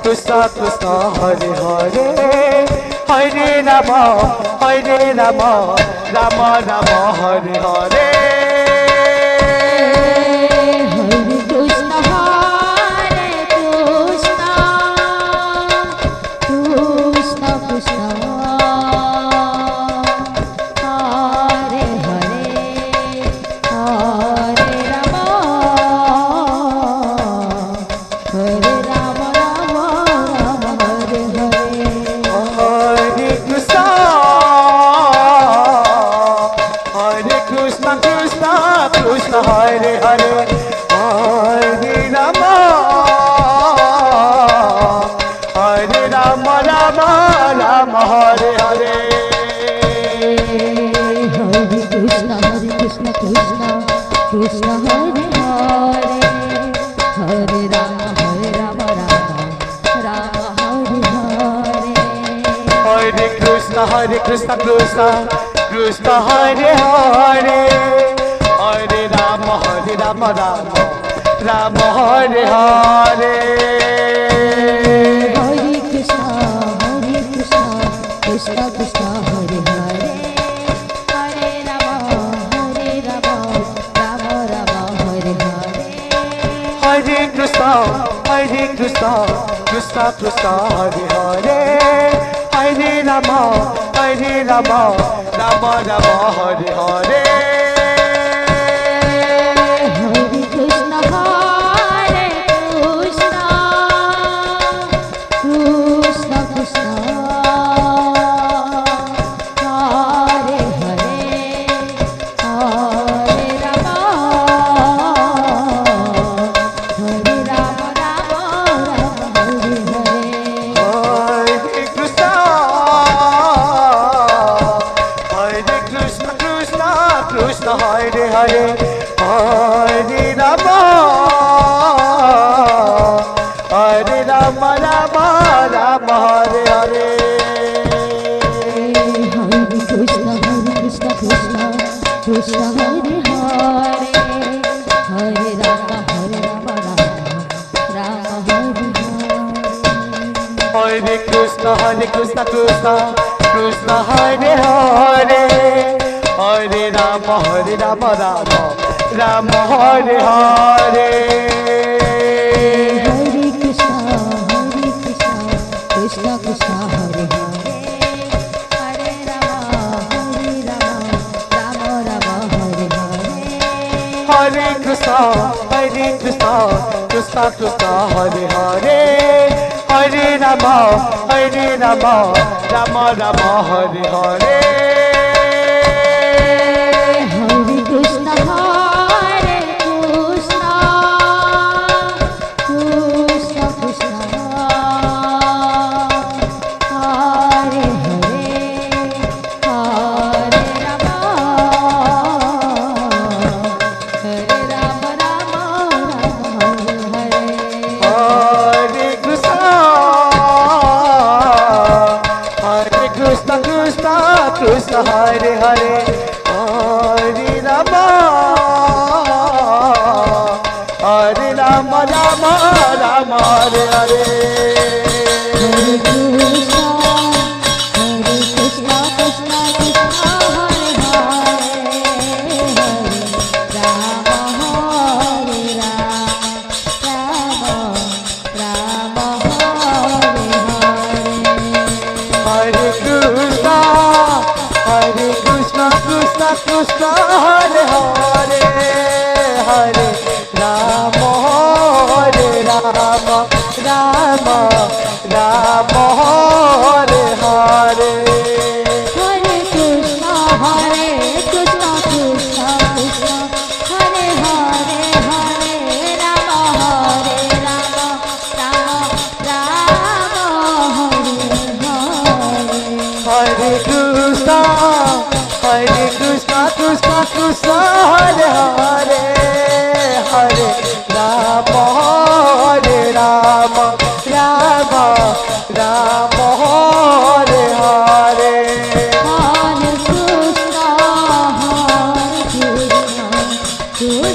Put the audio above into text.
Krishna Krishna Hare Hare Hare Rama Hare Rama Rama Rama Hare Hare Hare Krishna Krishna Krishna Hare Hare Hare Rama Rama Rama Hare Hare Hare Krishna Krishna Krishna Hare Hare Hare Rama Rama Hare Hare Hare Krishna Krishna Krishna Hare Hare Hare Rama Rama Rama Hare Hare Hare Krishna Krishna Krishna Hare Hare Hare Rama Rama Hare Hare Hare Rama Rama Rama Hare Hare Hare Krishna Krishna Krishna Hare Hare Hare Rama Rama Hare Hare Hare Krishna Krishna Krishna Hare Hare Hare Rama Rama Rama Hare Hare Hare Krishna Krishna Krishna Hare Hare Hare Rama Rama Rama Hare Hare Hare Krishna Krishna Krishna Hare Hare Hare Rama Rama Rama Hare Hare Hare Krishna Krishna Krishna Hare Hare Hare Rama Rama Hare Hare Hare Krishna Krishna Hare Hare Hare Ram Ram Ram Ram Hare Hare Hare Krishna Krishna Krishna Hare Hare Hare Ram Ram Ram Hare Hare Hare Krishna Krishna Krishna Hare Hare Hare Ram Ram Ram Ram Hare Hare Hare Krishna Krishna